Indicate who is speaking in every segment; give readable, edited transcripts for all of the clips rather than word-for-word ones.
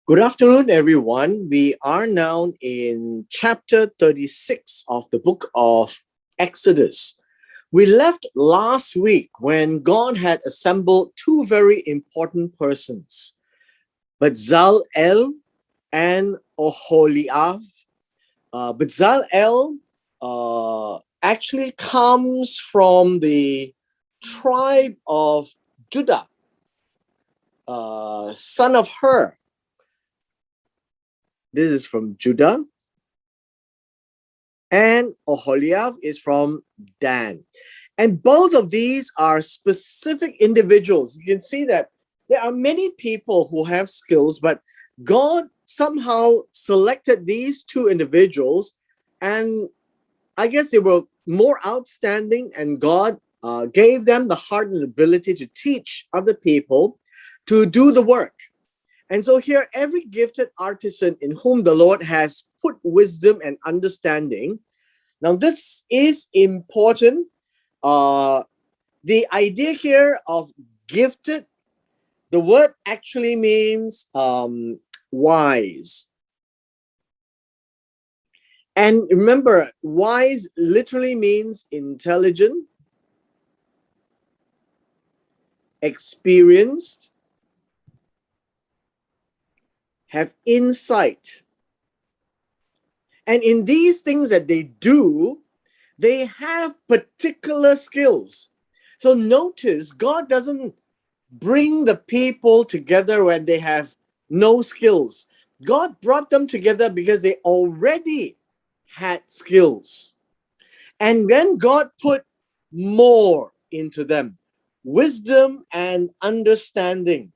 Speaker 1: Good afternoon, everyone. We are now in chapter 36 of the book of Exodus. We left last week when God had assembled two very important persons, Bezalel and Oholiab. Bezalel actually comes from the tribe of Judah, son of Hur. This is from Judah. And Oholiab is from Dan. And both of these are specific individuals. You can see that there are many people who have skills, but God somehow selected these two individuals, and I guess they were more outstanding, and God gave them the heart and ability to teach other people to do the work. And so here, every gifted artisan in whom the Lord has put wisdom and understanding. Now, this is important. The idea here of gifted, the word actually means wise. And remember, wise literally means intelligent, experienced, have insight. And in these things that they do, they have particular skills. So notice, God doesn't bring the people together when they have no skills. God brought them together because they already had skills. And then God put more into them, wisdom and understanding.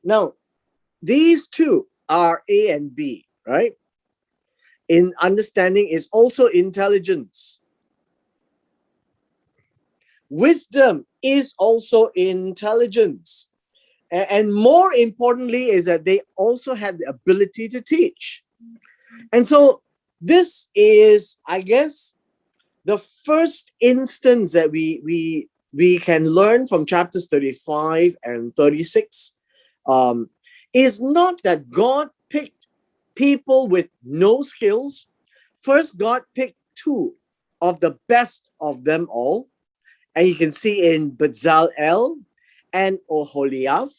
Speaker 1: Now, these two are A and B, right? In understanding is also intelligence. Wisdom is also intelligence. And more importantly is that they also have the ability to teach. And so this is, I guess, the first instance that we can learn from chapters 35 and 36. Is not that God picked people with no skills. First, God picked two of the best of them all. And you can see in Bezalel and Oholiab.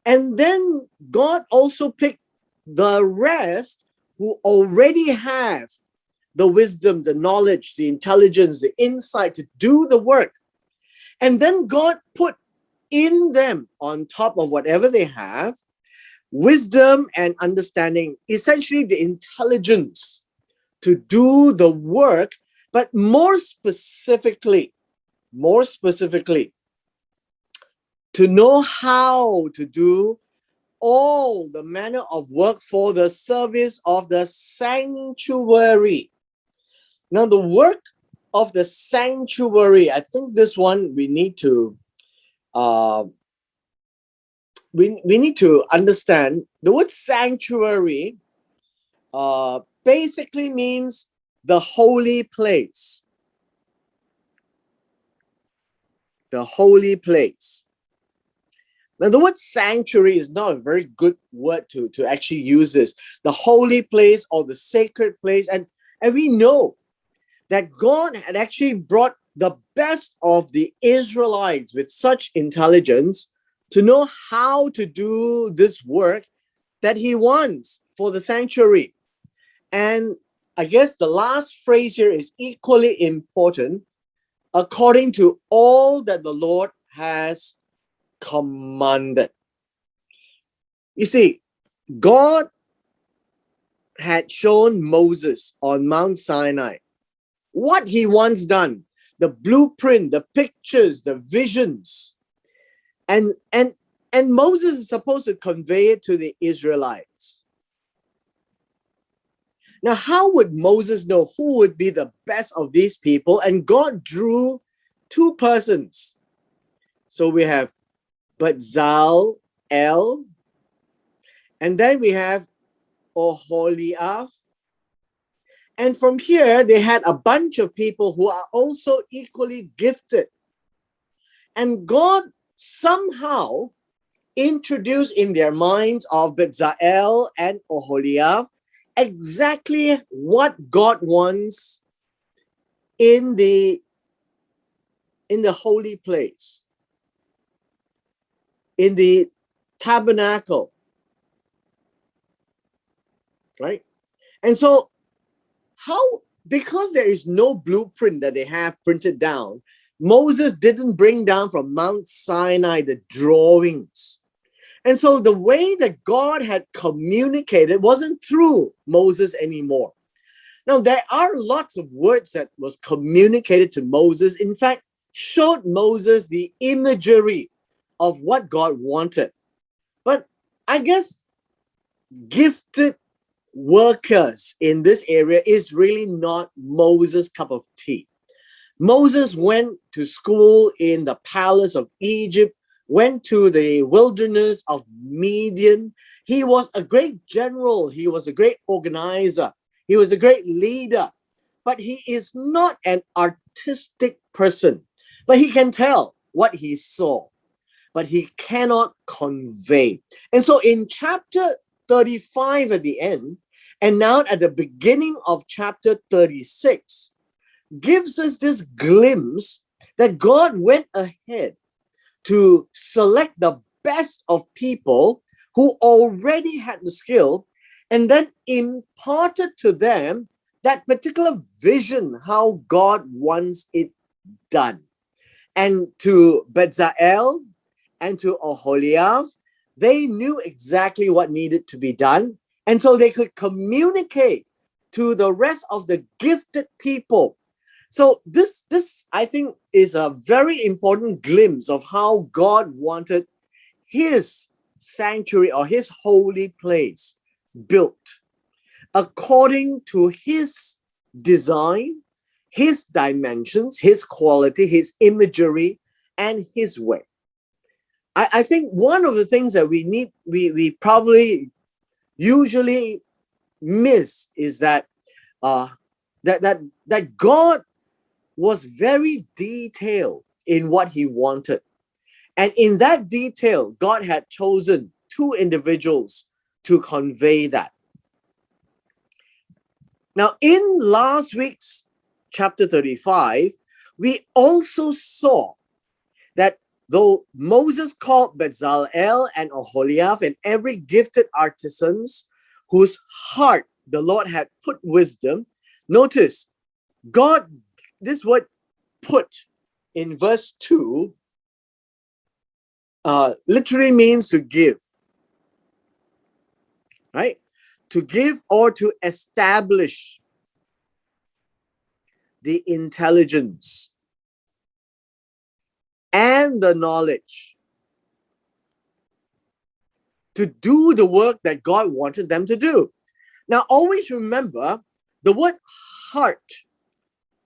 Speaker 1: And then God also picked the rest who already have the wisdom, the knowledge, the intelligence, the insight to do the work. And then God put in them, on top of whatever they have, wisdom and understanding, essentially the intelligence to do the work, but more specifically, to know how to do all the manner of work for the service of the sanctuary. Now, the work of the sanctuary, I think this one we need to we need to understand. The word sanctuary basically means the holy place. The holy place. Now, the word sanctuary is not a very good word to actually use this. The holy place or the sacred place. And we know that God had actually brought the best of the Israelites with such intelligence to know how to do this work that he wants for the sanctuary. And I guess the last phrase here is equally important, according to all that the Lord has commanded. You see, God had shown Moses on Mount Sinai what he wants done, the blueprint, the pictures, the visions. And Moses is supposed to convey it to the Israelites. Now, how would Moses know who would be the best of these people? And God drew two persons. So we have Bezalel, and then we have Oholiab. And from here, they had a bunch of people who are also equally gifted. And God somehow introduce in their minds of Bezalel and Oholiab exactly what God wants in the holy place, in the tabernacle, right? And so because there is no blueprint that they have printed down, Moses didn't bring down from Mount Sinai the drawings. And so the way that God had communicated wasn't through Moses anymore. Now, there are lots of words that was communicated to Moses. In fact, showed Moses the imagery of what God wanted. But I guess gifted workers in this area is really not Moses' cup of tea. Moses went to school in the palace of Egypt, went to the wilderness of Midian. He was a great general. He was a great organizer. He was a great leader. But he is not an artistic person. But he can tell what he saw, but he cannot convey. And so in chapter 35 at the end, and now at the beginning of chapter 36, gives us this glimpse that God went ahead to select the best of people who already had the skill and then imparted to them that particular vision, how God wants it done. And to Bezalel and to Oholiab, they knew exactly what needed to be done. And so they could communicate to the rest of the gifted people. So this I think is a very important glimpse of how God wanted his sanctuary or his holy place built according to his design, his dimensions, his quality, his imagery, and his way. I think one of the things that we probably usually miss is that that God was very detailed in what he wanted. And in that detail, God had chosen two individuals to convey that. Now, in last week's chapter 35, we also saw that though Moses called Bezalel and Oholiab and every gifted artisans whose heart the Lord had put wisdom, notice God, this word put in verse 2 literally means to give, right? To give or to establish the intelligence and the knowledge to do the work that God wanted them to do. Now, always remember, the word heart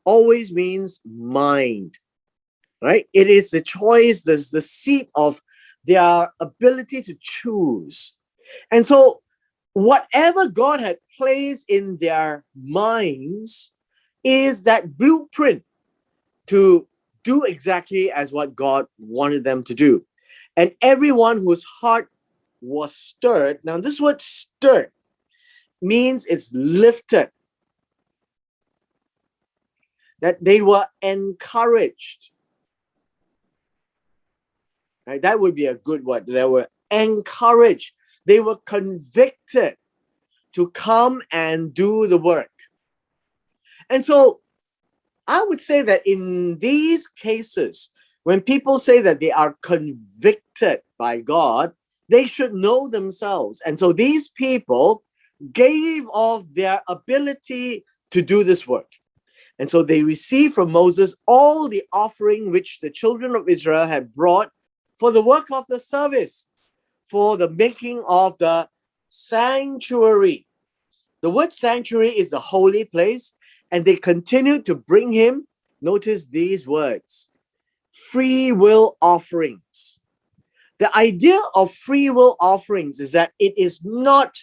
Speaker 1: always means mind, right? It is the choice, the seat of their ability to choose. And so, whatever God had placed in their minds is that blueprint to do exactly as what God wanted them to do. And everyone whose heart was stirred, now this word stirred means it's lifted, that they were encouraged. Right? That would be a good word. They were encouraged. They were convicted to come and do the work. And so I would say that in these cases, when people say that they are convicted by God, they should know themselves. And so these people gave of their ability to do this work. And so they received from Moses all the offering which the children of Israel had brought for the work of the service, for the making of the sanctuary. The word sanctuary is the holy place, and they continued to bring him, notice these words, free will offerings. The idea of free will offerings is that it is not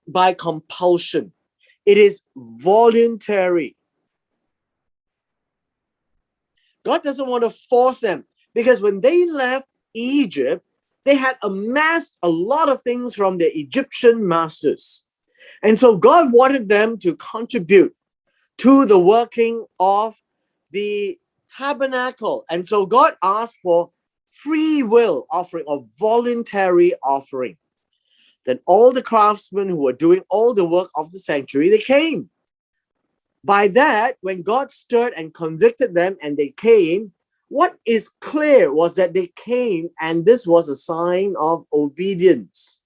Speaker 1: by compulsion. It is voluntary. God doesn't want to force them, because when they left Egypt, they had amassed a lot of things from their Egyptian masters. And so God wanted them to contribute to the working of the tabernacle. And so God asked for free will offering or voluntary offering. Then all the craftsmen who were doing all the work of the sanctuary, they came. By that, when God stirred and convicted them and they came, what is clear was that they came, and this was a sign of obedience.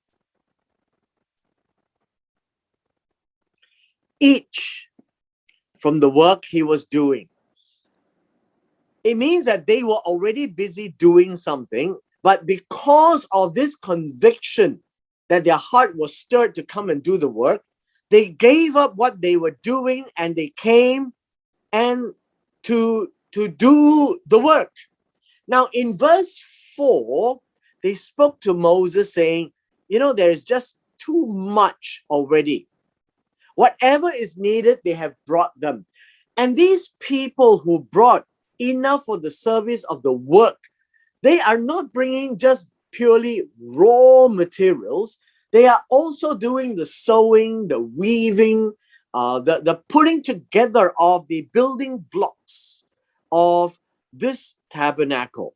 Speaker 1: Each from the work he was doing. It means that they were already busy doing something, but because of this conviction that their heart was stirred to come and do the work, they gave up what they were doing and they came and to do the work. Now, in verse 4, they spoke to Moses saying, there is just too much already. Whatever is needed, they have brought them. And these people who brought enough for the service of the work, they are not bringing just purely raw materials. They are also doing the sewing, the weaving, the putting together of the building blocks of this tabernacle.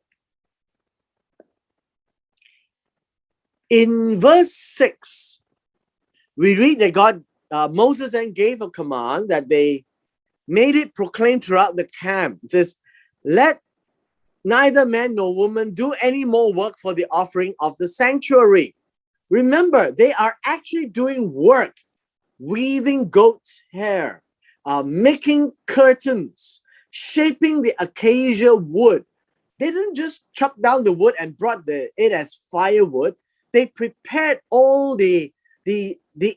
Speaker 1: In verse 6, we read that Moses then gave a command that they made it proclaimed throughout the camp. It says, let neither man nor woman do any more work for the offering of the sanctuary. Remember, they are actually doing work, weaving goat's hair, making curtains, shaping the acacia wood. They didn't just chop down the wood and brought it as firewood. They prepared all the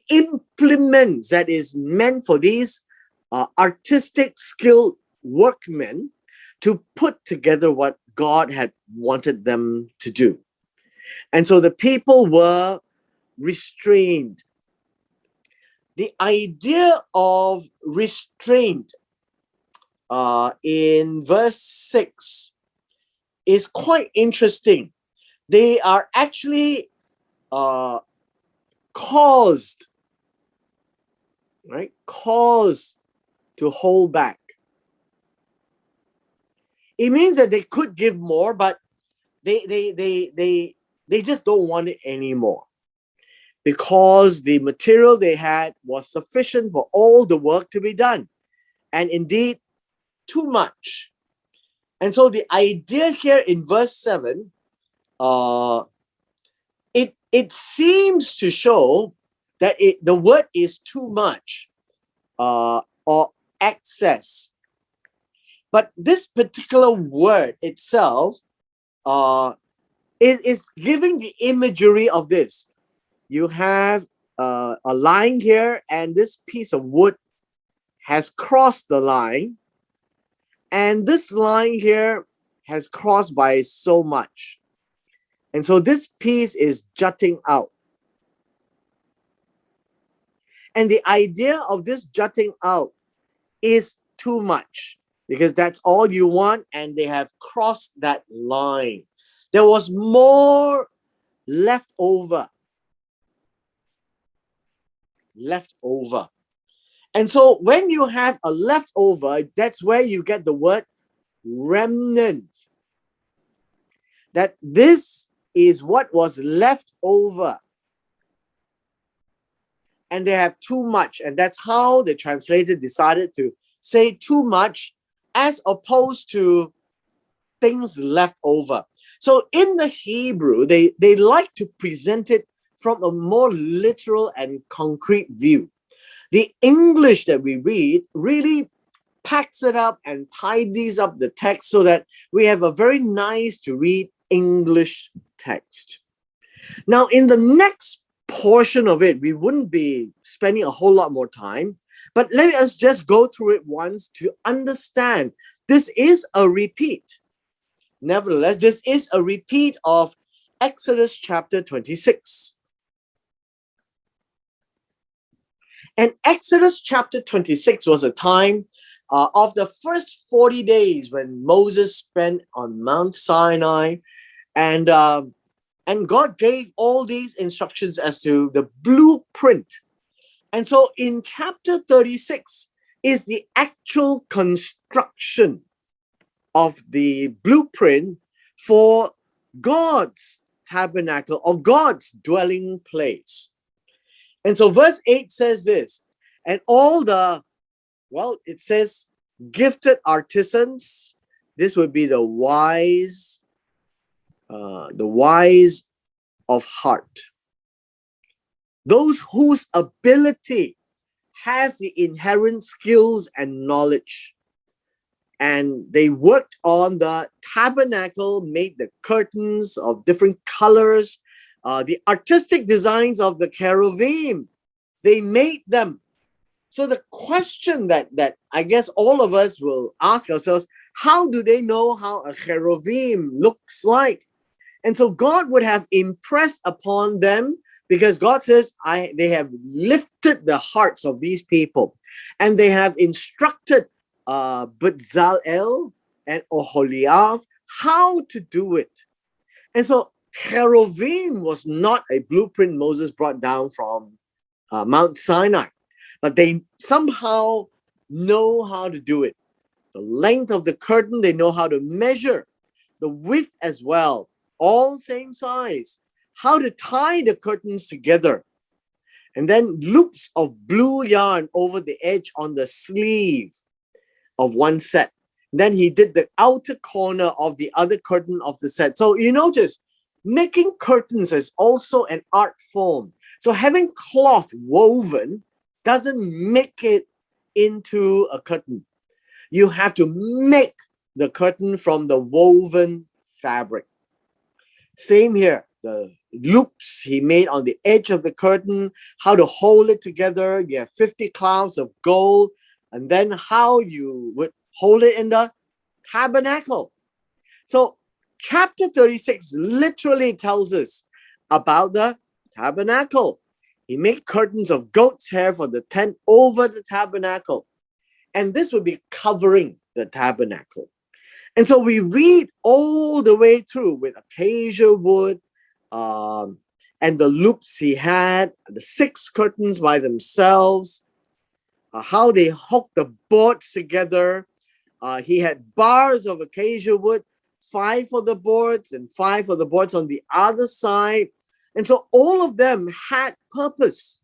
Speaker 1: implements that is meant for these artistic skilled workmen to put together what God had wanted them to do. And so the people were restrained. The idea of restraint in verse 6 is quite interesting. They are actually caused to hold back. It means that they could give more, but they just don't want it anymore, because the material they had was sufficient for all the work to be done, and indeed too much. And so the idea here in verse 7, it seems to show that the word is too much or excess. But this particular word itself is giving the imagery of this. You have a line here, and this piece of wood has crossed the line, and this line here has crossed by so much. And so this piece is jutting out. And the idea of this jutting out is too much, because that's all you want, and they have crossed that line. There was more left over. And so when you have a leftover, that's where you get the word remnant. That this is what was left over. And they have too much. And that's how the translator decided to say too much as opposed to things left over. So in the Hebrew, they like to present it from a more literal and concrete view. The English that we read really packs it up and tidies up the text so that we have a very nice to read English text. Now, in the next portion of it, we wouldn't be spending a whole lot more time, but let us just go through it once to understand this is a repeat. Nevertheless, this is a repeat of Exodus chapter 26. And Exodus chapter 26 was a time of the first 40 days when Moses spent on Mount Sinai. And God gave all these instructions as to the blueprint. And so in chapter 36 is the actual construction of the blueprint for God's tabernacle or God's dwelling place. And so verse 8 says this, and all the, well, it says gifted artisans, this would be the wise of heart. Those whose ability has the inherent skills and knowledge. And they worked on the tabernacle, made the curtains of different colors, the artistic designs of the cherubim. They made them. So the question that I guess all of us will ask ourselves, how do they know how a cherubim looks like? And so God would have impressed upon them, because God says, they have lifted the hearts of these people, and they have instructed Bezalel and Oholiav how to do it. And so cherubim was not a blueprint Moses brought down from Mount Sinai, but they somehow know how to do it. The length of the curtain, they know how to measure. The width as well, all same size. How to tie the curtains together. And then loops of blue yarn over the edge on the sleeve of one set. Then he did the outer corner of the other curtain of the set. So you notice, making curtains is also an art form. So having cloth woven doesn't make it into a curtain. You have to make the curtain from the woven fabric. Same here, the loops he made on the edge of the curtain, how to hold it together. You have 50 clouds of gold, and then how you would hold it in the tabernacle. So chapter 36 literally tells us about the tabernacle. He made curtains of goat's hair for the tent over the tabernacle. And this would be covering the tabernacle. And so we read all the way through with acacia wood, and the loops he had, the 6 curtains by themselves, how they hooked the boards together. He had bars of acacia wood, 5 for the boards and 5 for the boards on the other side. And so all of them had purpose.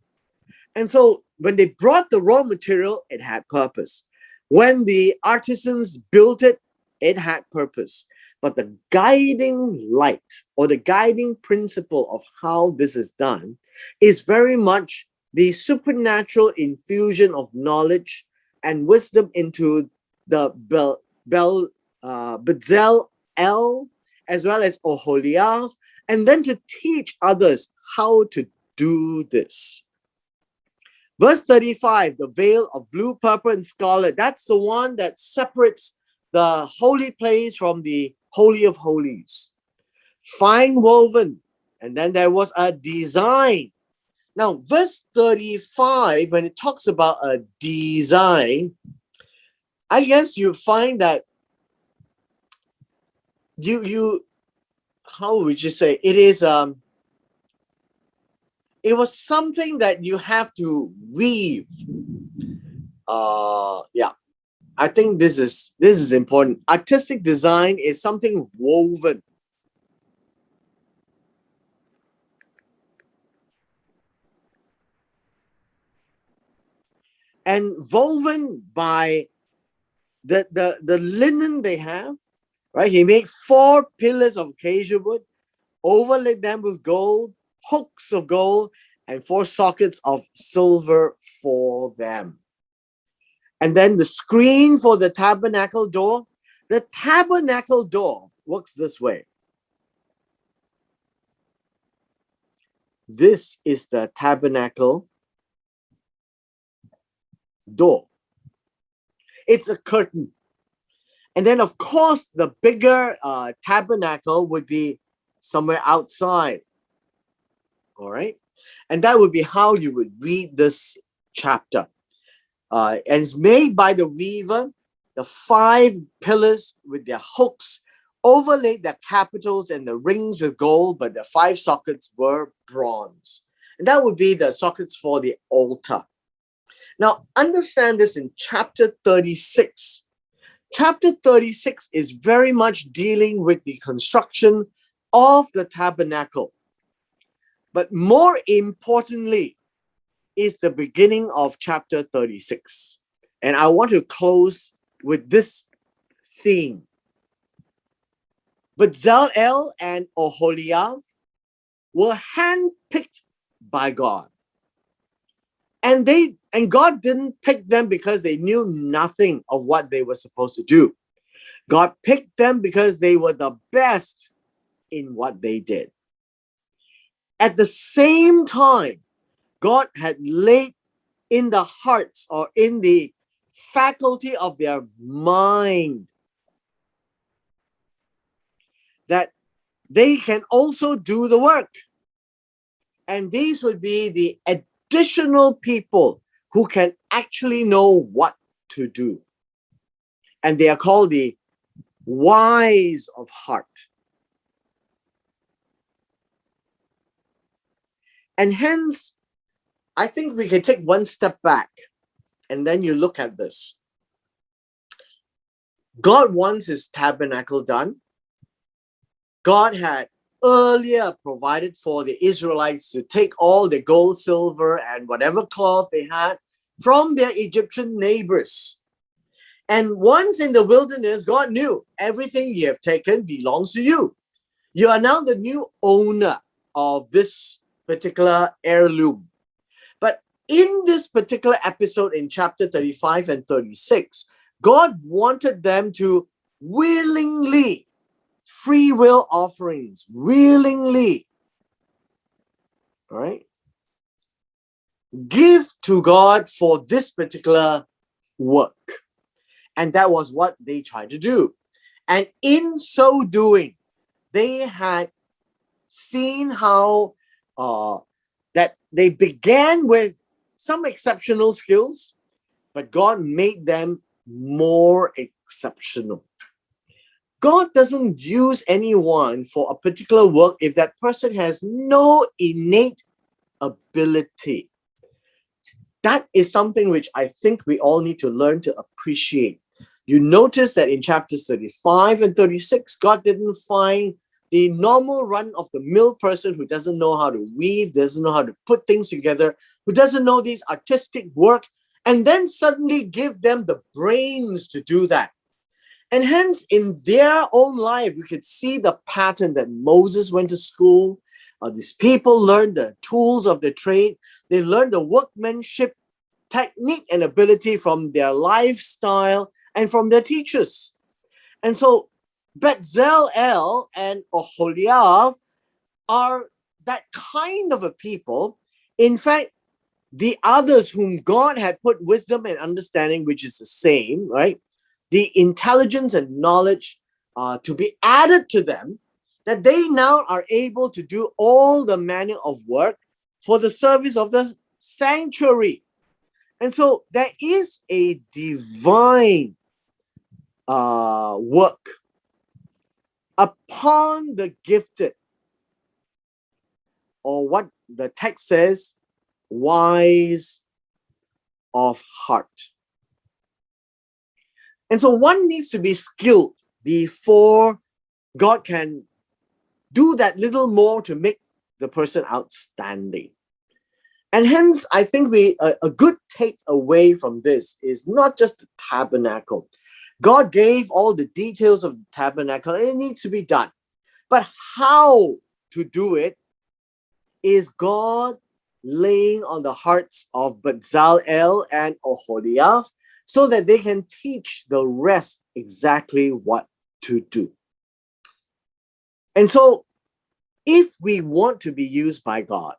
Speaker 1: And so when they brought the raw material, it had purpose. When the artisans built it, it had purpose. But the guiding light or the guiding principle of how this is done is very much the supernatural infusion of knowledge and wisdom into the Bezalel as well as Oholiav, and then to teach others how to do this. Verse 35, the veil of blue, purple, and scarlet, that's the one that separates the holy place from the Holy of Holies. Fine woven, and then there was a design. Now, verse 35, when it talks about a design, I guess you find that how would you say, it was something that you have to weave. I think this is important. Artistic design is something woven. And woven by the linen they have, right? He made 4 pillars of acacia wood, overlaid them with gold, hooks of gold, and 4 sockets of silver for them. And then the screen for the tabernacle door. The tabernacle door works this way. This is the tabernacle door. It's a curtain. And then, of course, the bigger tabernacle would be somewhere outside. All right? And that would be how you would read this chapter. And it's made by the weaver, the 5 pillars with their hooks overlaid the capitals and the rings with gold, but the 5 sockets were bronze. And that would be the sockets for the altar. Now, understand this in chapter 36. Chapter 36 is very much dealing with the construction of the tabernacle. But more importantly is the beginning of chapter 36. And I want to close with this theme. Bezalel and Oholiab were handpicked by God. And God didn't pick them because they knew nothing of what they were supposed to do. God picked them because they were the best in what they did. At the same time, God had laid in the hearts or in the faculty of their mind that they can also do the work. And these would be the additional people who can actually know what to do. And they are called the wise of heart. And hence, I think we can take one step back and then you look at this. God wants his tabernacle done. God had earlier provided for the Israelites to take all the gold, silver, and whatever cloth they had from their Egyptian neighbors. And once in the wilderness, God knew everything you have taken belongs to you. You are now the new owner of this particular heirloom. But in this particular episode in chapter 35 and 36, God wanted them to willingly, free will offerings, willingly, right, give to God for this particular work. And that was what they tried to do. And in so doing, they had seen how that they began with some exceptional skills, but God made them more exceptional. God doesn't use anyone for a particular work if that person has no innate ability. That is something which I think we all need to learn to appreciate. You notice that in chapters 35 and 36, God didn't find the normal run-of-the-mill person who doesn't know how to weave, doesn't know how to put things together, who doesn't know these artistic work, and then suddenly give them the brains to do that. And hence, in their own life, we could see the pattern that Moses went to school. These people learned the tools of the trade. They learned the workmanship, technique, and ability from their lifestyle and from their teachers. And so, Bezalel and Oholiab are that kind of a people. In fact, the others whom God had put wisdom and understanding, which is the same, right? The intelligence and knowledge to be added to them, that they now are able to do all the manner of work for the service of the sanctuary. And so there is a divine work upon the gifted, or what the text says, wise of heart. And so one needs to be skilled before God can do that little more to make the person outstanding. And hence, I think a good takeaway from this is not just the tabernacle. God gave all the details of the tabernacle, and it needs to be done. But how to do it is God laying on the hearts of Bezalel and Oholiab so that they can teach the rest exactly what to do. And so, if we want to be used by God,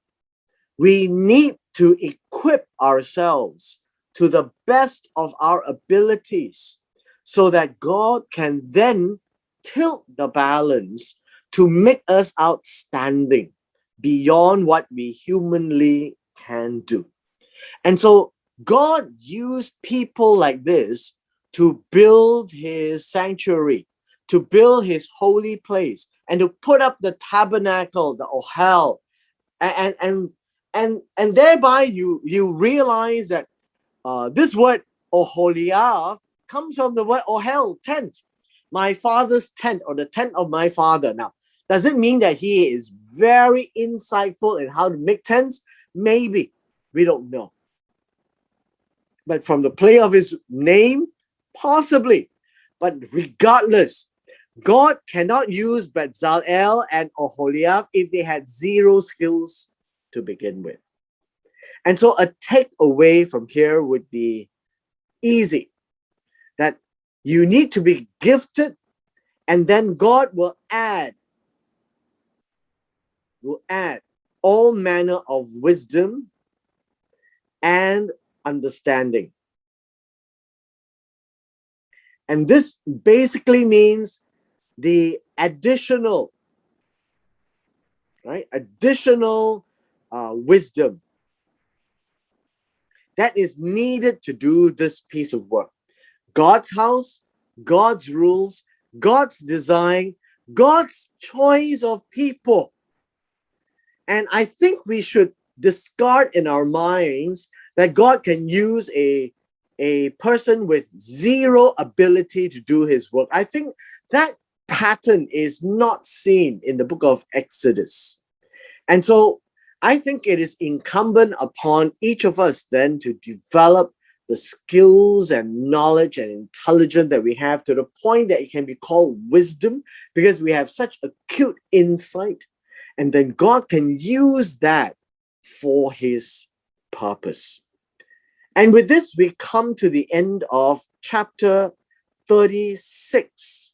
Speaker 1: we need to equip ourselves to the best of our abilities so that God can then tilt the balance to make us outstanding beyond what we humanly can do. And so God used people like this to build his sanctuary, to build his holy place and to put up the tabernacle, the ohel, and thereby you realize that this word oholiav comes from the word ohel, tent, my father's tent, or the tent of my father. Now, does it mean that he is very insightful in how to make tents? Maybe. We don't know. But from the play of his name, possibly. But regardless, God cannot use Bezalel and Oholiab if they had zero skills to begin with. And so a takeaway from here would be easy, that you need to be gifted, and then God will add all manner of wisdom and understanding. And this basically means the additional wisdom that is needed to do this piece of work. God's house, God's rules, God's design, God's choice of people. And I think we should discard in our minds that God can use a person with zero ability to do his work. I think that pattern is not seen in the book of Exodus. And so I think it is incumbent upon each of us then to develop the skills and knowledge and intelligence that we have to the point that it can be called wisdom, because we have such acute insight. And then God can use that for his purpose. And with this, we come to the end of chapter 36